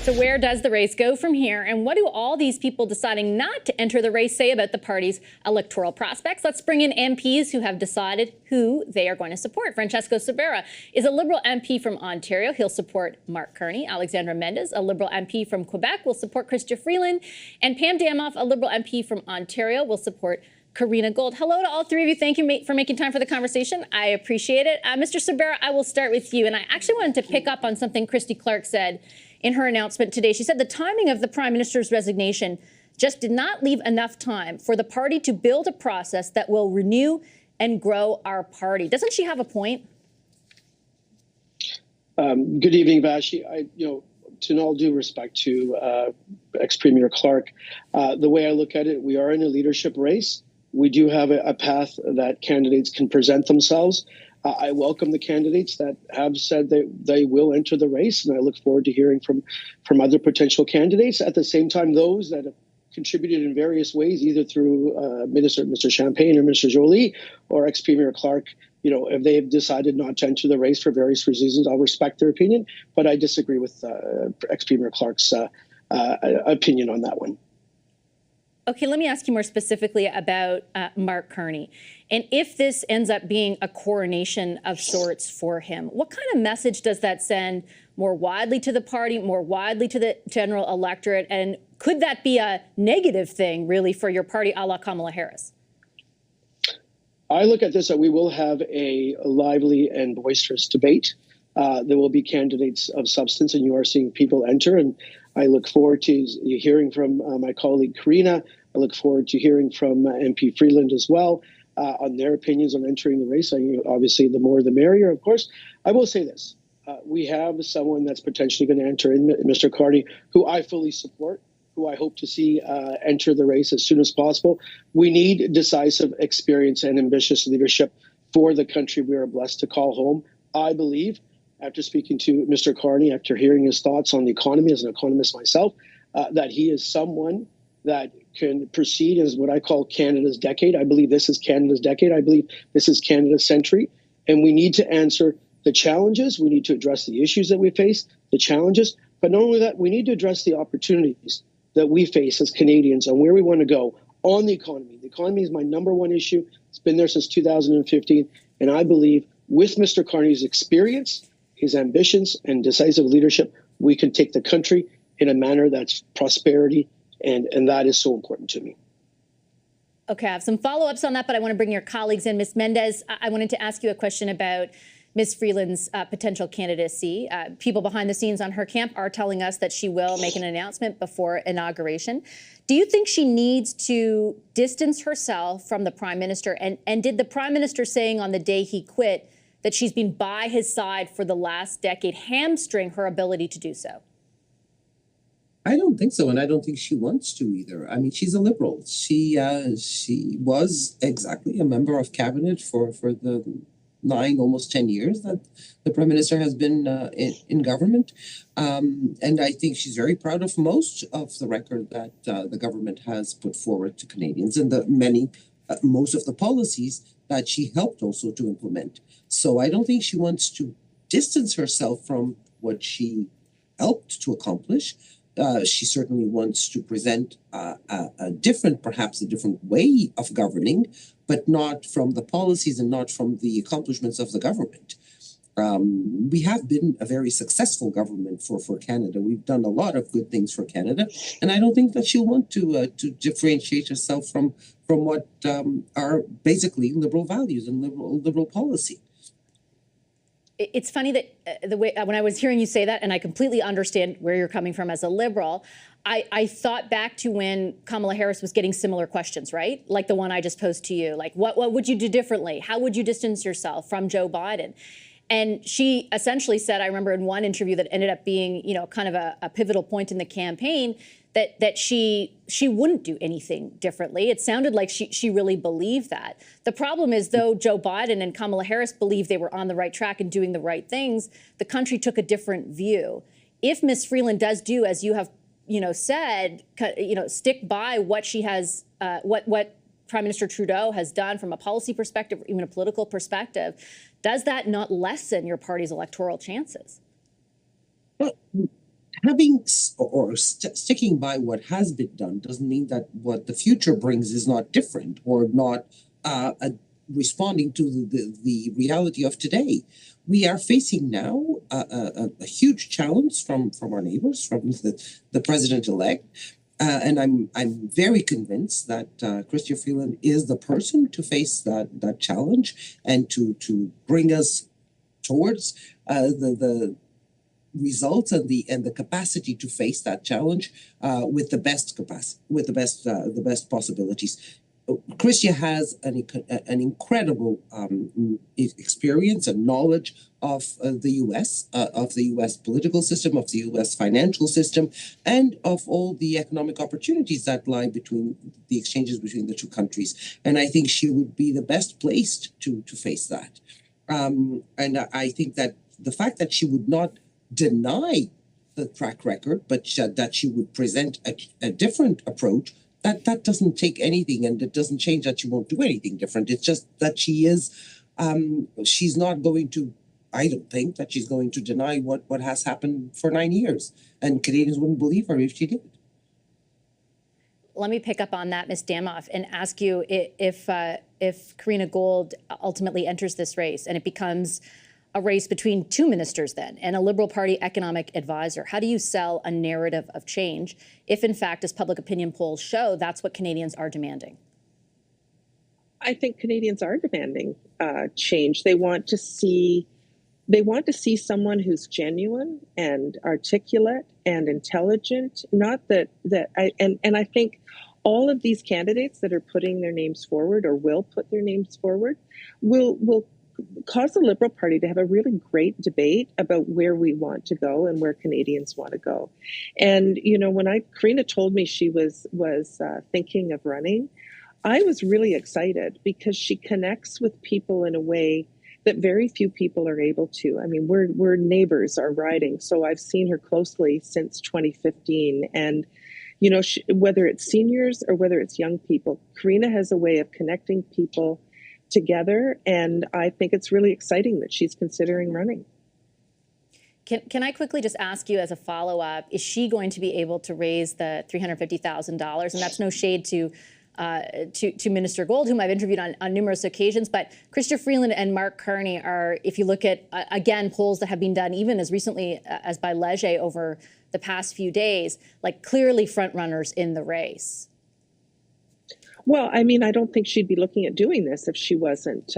So where does the race go from here? And what do all these people deciding not to enter the race say about the party's electoral prospects? Let's bring in MPs who have decided who they are going to support. Francesco Sobera is a Liberal MP from Ontario. He'll support Mark Carney. Alexandra Mendez, a Liberal MP from Quebec, will support Chrystia Freeland. And Pam Damoff, a Liberal MP from Ontario, will support Karina Gould. Hello to all three of you. Thank you for making time for the conversation. I appreciate it. Mr. Sobera, I will start with you. And I actually wanted to pick up on something Christy Clark said in her announcement today. She said the timing of the Prime Minister's resignation just did not leave enough time for the party to build a process that will renew and grow our party. Doesn't she have a point? Good evening, Vassy. To all due respect to ex-Premier Clark, the way I look at it, we are in a leadership race. We do have a path that candidates can present themselves. I welcome the candidates that have said they will enter the race, and I look forward to hearing from other potential candidates. At the same time, those that have contributed in various ways, either through Mr. Champagne or Mr. Joly or ex-Premier Clark, if they have decided not to enter the race for various reasons, I'll respect their opinion. But I disagree with ex-Premier Clark's opinion on that one. Okay, let me ask you more specifically about Mark Carney. And if this ends up being a coronation of sorts for him, what kind of message does that send more widely to the party, more widely to the general electorate? And could that be a negative thing, really, for your party, a la Kamala Harris? I look at this that we will have a lively and boisterous debate. There will be candidates of substance, and you are seeing people enter. And I look forward to hearing from my colleague Karina. I look forward to hearing from MP Freeland as well on their opinions on entering the race. Obviously, the more the merrier, of course. I will say this. We have someone that's potentially going to enter in, Mr. Carney, who I fully support, who I hope to see enter the race as soon as possible. We need decisive experience and ambitious leadership for the country we are blessed to call home. I believe, after speaking to Mr. Carney, after hearing his thoughts on the economy as an economist myself, that he is someone that can proceed as what I call Canada's decade. I believe this is Canada's decade. I believe this is Canada's century. And we need to answer the challenges. We need to address the issues that we face, the challenges. But not only that, we need to address the opportunities that we face as Canadians and where we want to go on the economy. The economy is my number one issue. It's been there since 2015. And I believe with Mr. Carney's experience, his ambitions and decisive leadership, we can take the country in a manner that's prosperity, and that is so important to me. Okay, I have some follow-ups on that, but I want to bring your colleagues in. Ms. Mendez, I wanted to ask you a question about Ms. Freeland's potential candidacy. People behind the scenes on her camp are telling us that she will make an announcement before inauguration. Do you think she needs to distance herself from the Prime Minister? And did the Prime Minister saying on the day he quit that she's been by his side for the last decade hamstring her ability to do so? I don't think so, and I don't think she wants to either. I mean, she's a Liberal. She was exactly a member of cabinet for the 9, almost 10 years that the Prime Minister has been in government. And I think she's very proud of most of the record that the government has put forward to Canadians and most of the policies that she helped also to implement. So I don't think she wants to distance herself from what she helped to accomplish. She certainly wants to present perhaps a different way of governing, but not from the policies and not from the accomplishments of the government. We have been a very successful government for Canada. We've done a lot of good things for Canada, and I don't think that she'll want to differentiate herself from what are basically liberal values and liberal policy. It's funny that the way when I was hearing you say that, and I completely understand where you're coming from as a Liberal, I thought back to when Kamala Harris was getting similar questions, right? Like the one I just posed to you. Like, what would you do differently? How would you distance yourself from Joe Biden? And she essentially said, I remember in one interview that ended up being, kind of a pivotal point in the campaign, that she wouldn't do anything differently. It sounded like she really believed that. The problem is, though, Joe Biden and Kamala Harris believed they were on the right track and doing the right things, the country took a different view. If Ms. Freeland does do, as you have, said, stick by what she has, what Prime Minister Trudeau has done from a policy perspective, or even a political perspective, does that not lessen your party's electoral chances? Well, sticking by what has been done doesn't mean that what the future brings is not different or not responding to the reality of today. We are facing now a huge challenge from our neighbors, from the president-elect. And I'm very convinced that Chrystia Freeland is the person to face that challenge and to bring us towards the results and the capacity to face that challenge with the best capacity, with the best possibilities. Chrystia has an incredible experience and knowledge of the U.S. Political system, of the U.S. financial system, and of all the economic opportunities that lie between the exchanges between the two countries. And I think she would be the best placed to face that. And I think that the fact that she would not deny the track record, but that she would present a different approach, that doesn't take anything, and it doesn't change that she won't do anything different. It's just that she's not going to, I don't think that she's going to deny what has happened for 9 years, and Canadians wouldn't believe her if she did. Let me pick up on that, Ms. Damoff, and ask you if Karina Gould ultimately enters this race and it becomes a race between two ministers then and a Liberal Party economic advisor. How do you sell a narrative of change if, in fact, as public opinion polls show, that's what Canadians are demanding? I think Canadians are demanding change. They want to see someone who's genuine and articulate and intelligent. Not that I think all of these candidates that are putting their names forward or will put their names forward will cause the Liberal Party to have a really great debate about where we want to go and where Canadians want to go. And, you know, when Karina told me she was thinking of running, I was really excited because she connects with people in a way that very few people are able to. I mean, we're neighbors, our riding, so I've seen her closely since 2015. And, you know, whether it's seniors or whether it's young people, Karina has a way of connecting people together, and I think it's really exciting that she's considering running. Can I quickly just ask you as a follow-up, is she going to be able to raise the $350,000? And that's no shade to Minister Gould, whom I've interviewed on numerous occasions, but Chrystia Freeland and Mark Carney are, if you look at, again, polls that have been done even as recently as by Leger over the past few days, like clearly front runners in the race. Well, I mean, I don't think she'd be looking at doing this if she wasn't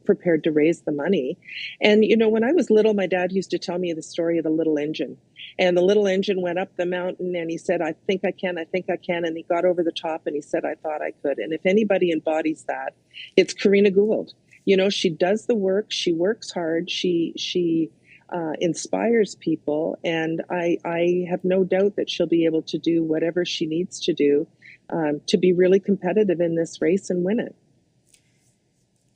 prepared to raise the money. And, you know, when I was little, my dad used to tell me the story of the little engine. And the little engine went up the mountain and he said, I think I can. And he got over the top and he said, I thought I could. And if anybody embodies that, it's Karina Gould. You know, she does the work. She works hard. She inspires people. And I have no doubt that she'll be able to do whatever she needs to do to be really competitive in this race and win it.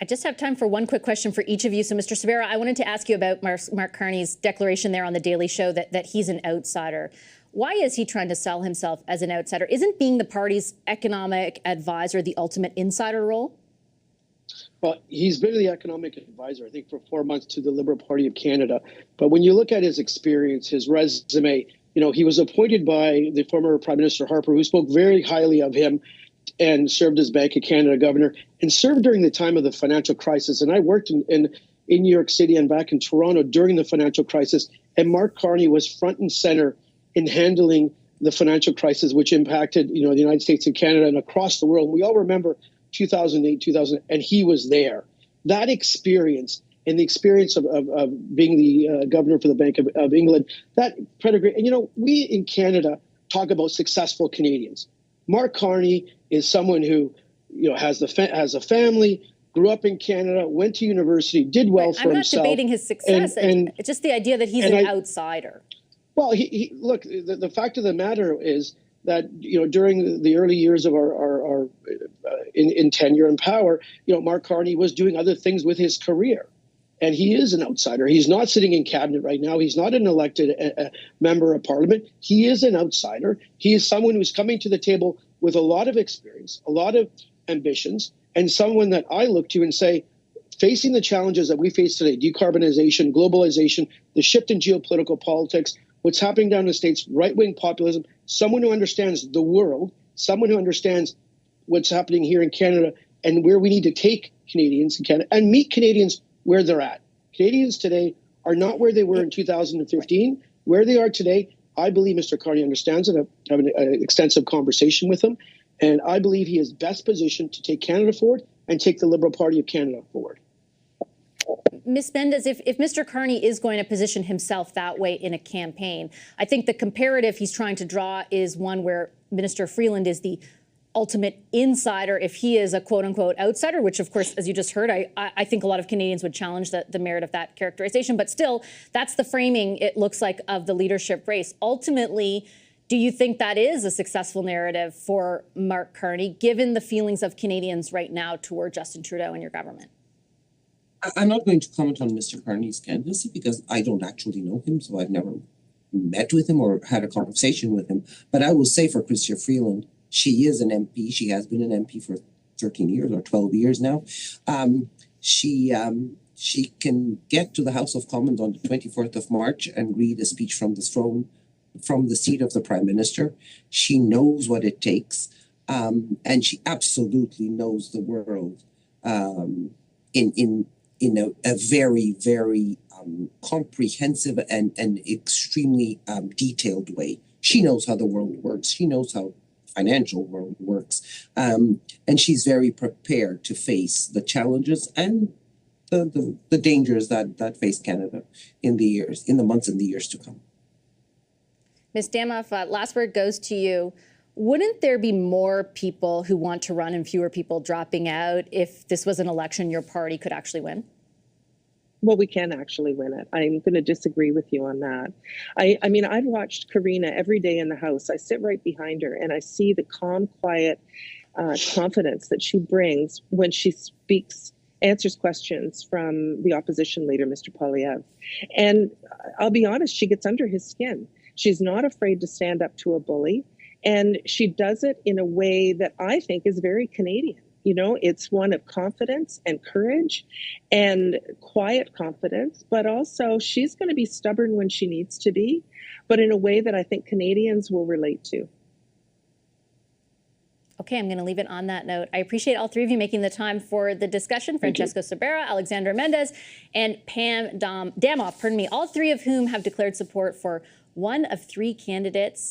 I just have time for one quick question for each of you. So, Mr. Severa, I wanted to ask you about Mark Carney's declaration there on The Daily Show that he's an outsider. Why is he trying to sell himself as an outsider? Isn't being the party's economic advisor the ultimate insider role? Well, he's been the economic advisor, I think, for 4 months to the Liberal Party of Canada. But when you look at his experience, his resume, you know, he was appointed by the former Prime Minister Harper, who spoke very highly of him and served as Bank of Canada governor and served during the time of the financial crisis. And I worked in New York City and back in Toronto during the financial crisis. And Mark Carney was front and center in handling the financial crisis, which impacted, you know, the United States and Canada and across the world. We all remember 2008, 2000, and he was there. That experience and the experience of being the governor for the Bank of England, that pedigree. And, you know, we in Canada talk about successful Canadians. Mark Carney is someone who, you know, has a family, grew up in Canada, went to university, did well for himself. I'm not debating his success. It's just the idea that he's an outsider. Well, he look, the fact of the matter is that, you know, during the early years of our in tenure and power, you know, Mark Carney was doing other things with his career. And he is an outsider. He's not sitting in cabinet right now. He's not an elected member of parliament. He is an outsider. He is someone who's coming to the table with a lot of experience, a lot of ambitions, and someone that I look to and say, facing the challenges that we face today, decarbonization, globalization, the shift in geopolitical politics, what's happening down in the States, right-wing populism, someone who understands the world, someone who understands what's happening here in Canada and where we need to take Canadians in Canada and meet Canadians where they're at. Canadians today are not where they were in 2015. Where they are today, I believe Mr. Carney understands it. I've had an extensive conversation with him, and I believe he is best positioned to take Canada forward and take the Liberal Party of Canada forward. Ms. Mendez, if Mr. Carney is going to position himself that way in a campaign, I think the comparative he's trying to draw is one where Minister Freeland is the ultimate insider if he is a quote-unquote outsider, which, of course, as you just heard, I think a lot of Canadians would challenge the merit of that characterization. But still, that's the framing, it looks like, of the leadership race. Ultimately, do you think that is a successful narrative for Mark Carney, given the feelings of Canadians right now toward Justin Trudeau and your government? I'm not going to comment on Mr. Carney's candidacy because I don't actually know him, so I've never met with him or had a conversation with him. But I will say for Chrystia Freeland, she is an MP. She has been an MP for 13 years or 12 years now. She can get to the House of Commons on the 24th of March and read a speech from the throne, from the seat of the Prime Minister. She knows what it takes, and she absolutely knows the world in a very, very comprehensive and extremely detailed way. She knows how the world works. She knows how financial world works, and she's very prepared to face the challenges and the dangers that face Canada in the months and the years to come. Ms. Damoff, last word goes to you. Wouldn't there be more people who want to run and fewer people dropping out if this was an election your party could actually win? Well, we can actually win it. I'm going to disagree with you on that. I mean, I've watched Karina every day in the House. I sit right behind her and I see the calm, quiet confidence that she brings when she speaks, answers questions from the opposition leader, Mr. Poilievre. And I'll be honest, she gets under his skin. She's not afraid to stand up to a bully. And she does it in a way that I think is very Canadian. You know, it's one of confidence and courage and quiet confidence, but also she's going to be stubborn when she needs to be, but in a way that I think Canadians will relate to. Okay, I'm going to leave it on that note. I appreciate all three of you making the time for the discussion. Francesco Sobera, Alexandra Mendez, and Pam Damoff, all three of whom have declared support for one of three candidates